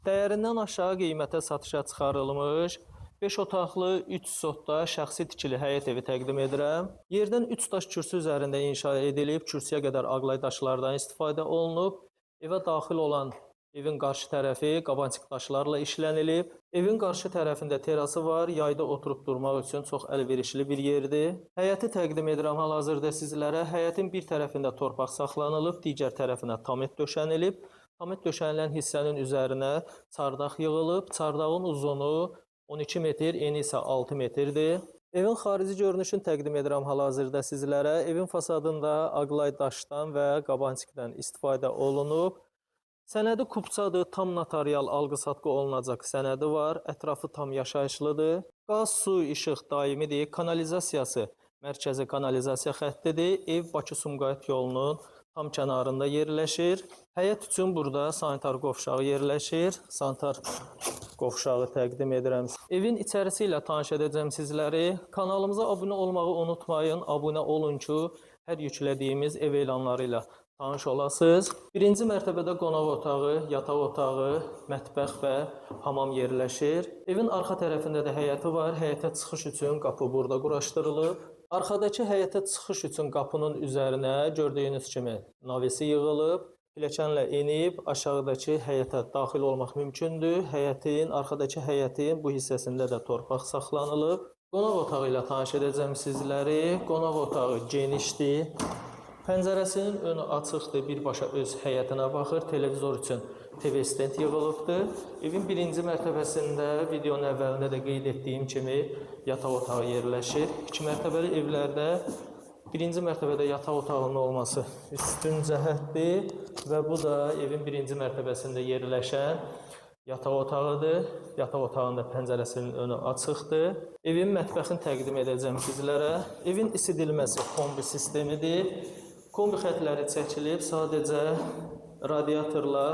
Dəyərindən aşağı qiymətə satışa çıxarılmış 5 otaqlı 3 sotda şəxsi tikili həyət evi təqdim edirəm. Yerdən 3 daş kürsü üzərində inşa edilib, kürsüyə qədər ağlay daşlardan istifadə olunub. Evə daxil olan evin qarşı tərəfi qabancıq daşlarla işlənilib. Evin qarşı tərəfində terası var, yayda oturub durmaq üçün çox əlverişli bir yerdir. Həyəti təqdim edirəm hal-hazırda sizlərə. Həyətin bir tərəfində torpaq saxlanılıb, digər tərəfinə tamet döşənilib. Tamet döşənilən hissənin üzərinə çardaq yığılıb. Çardağın uzunu 12 metr, eni isə 6 metrdir. Evin xarici görünüşünü təqdim edirəm hal-hazırda sizlərə. Evin fasadında ağlay daşdan və qabancıqdan istifadə olunub. Sənədi kupçadır, tam notarial alqı-satqı olunacaq sənədi var. Ətrafı tam yaşayışlıdır. Qaz, su, işıq daimidir. Kanalizasiyası mərkəzi kanalizasiya xəttidir. Ev Bakı-Sumqayıt yolunun tam kənarında yerləşir. Həyət üçün burada sanitar qovşağı yerləşir. Sanitar qovşağı təqdim edirəm. Evin içərisi ilə tanış edəcəm sizləri. Kanalımıza abunə olmağı unutmayın. Abunə olun ki, hər yüklədiyimiz ev elanları ilə tanış olasınız. Birinci mərtəbədə qonaq otağı, yataq otağı, mətbəx və hamam yerləşir. Evin arxa tərəfində də həyəti var. Həyətə çıxış üçün qapı burada quraşdırılıb. Arxadakı həyətə çıxış üçün qapının üzərinə gördüyünüz kimi navesi yığılıb. Pilləkənlə enib aşağıdakı həyətə daxil olmaq mümkündür. Arxadakı həyətin bu hissəsində də torpaq saxlanılıb. Qonaq otağı ilə tanış edəcəm sizləri. Qonaq otağı genişdir. Pəncərəsinin önü açıqdır, birbaşa öz həyətinə baxır. Televizor üçün TV stend yığılıbdır. Evin birinci mərtəbəsində videonun əvvəlində də qeyd etdiyim kimi yataq otağı yerləşir. 2 mərtəbəli evlərdə birinci mərtəbədə yataq otağının olması üstün cəhətdir və bu da evin birinci mərtəbəsində yerləşən yataq otağıdır. Yataq otağında pəncərəsinin önü açıqdır. Evin mətbəxini təqdim edəcəm sizlərə. Evin isidilməsi kombi sistemidir. Kombi xətləri çəkilib, sadəcə radiatorla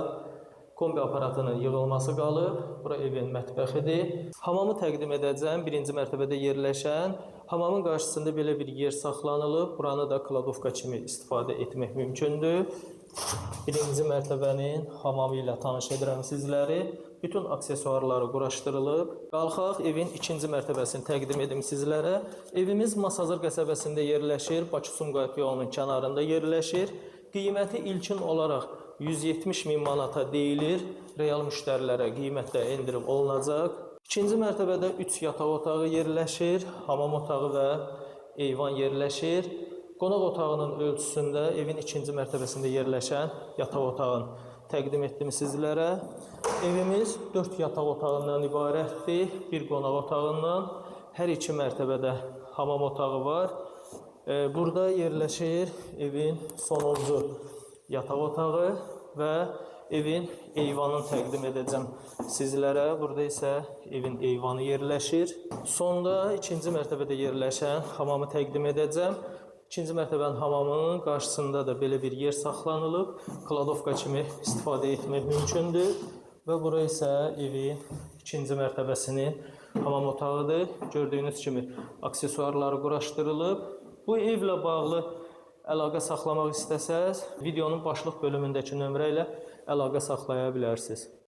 kombi aparatının yığılması qalıb. Bura evin mətbəxidir. Hamamı təqdim edəcəm. Birinci mərtəbədə yerləşən. Hamamın qarşısında belə bir yer saxlanılıb. Buranı da kladovka kimi istifadə etmək mümkündür. Birinci mərtəbənin hamamı ilə tanış edirəm sizləri. Bütün aksesuarları quraşdırılıb. Qalxaq evin ikinci mərtəbəsini təqdim edim sizlərə. Evimiz Masazır qəsəbəsində yerləşir. Bakı-Sumqayıt yolunun kənarında yerləşir. Qiyməti ilkin olaraq 170 min manata deyilir. Real müştərilərə qiymətdə endirim olunacaq. İkinci mərtəbədə 3 yataq otağı yerləşir. Hamam otağı və eyvan yerləşir. Qonaq otağının ölçüsündə evin ikinci mərtəbəsində yerləşən yataq otağını təqdim etdim sizlərə. Evimiz 4 yataq otağından ibarətdir. Bir qonaq otağından. Hər iki mərtəbədə hamam otağı var. Burada yerləşir evin sonuncu yataq otağı və evin eyvanını təqdim edəcəm sizlərə. Burada isə evin eyvanı yerləşir. Sonda ikinci mərtəbədə yerləşən hamamı təqdim edəcəm. İkinci mərtəbənin hamamının qarşısında da belə bir yer saxlanılıb. Kladovka kimi istifadə etmək mümkündür. Və bura isə evin ikinci mərtəbəsinin hamam otağıdır. Gördüyünüz kimi aksesuarları quraşdırılıb. Bu evlə bağlı əlaqə saxlamaq istəsəz, videonun başlıq bölümündəki nömrə ilə əlaqə saxlaya bilərsiniz.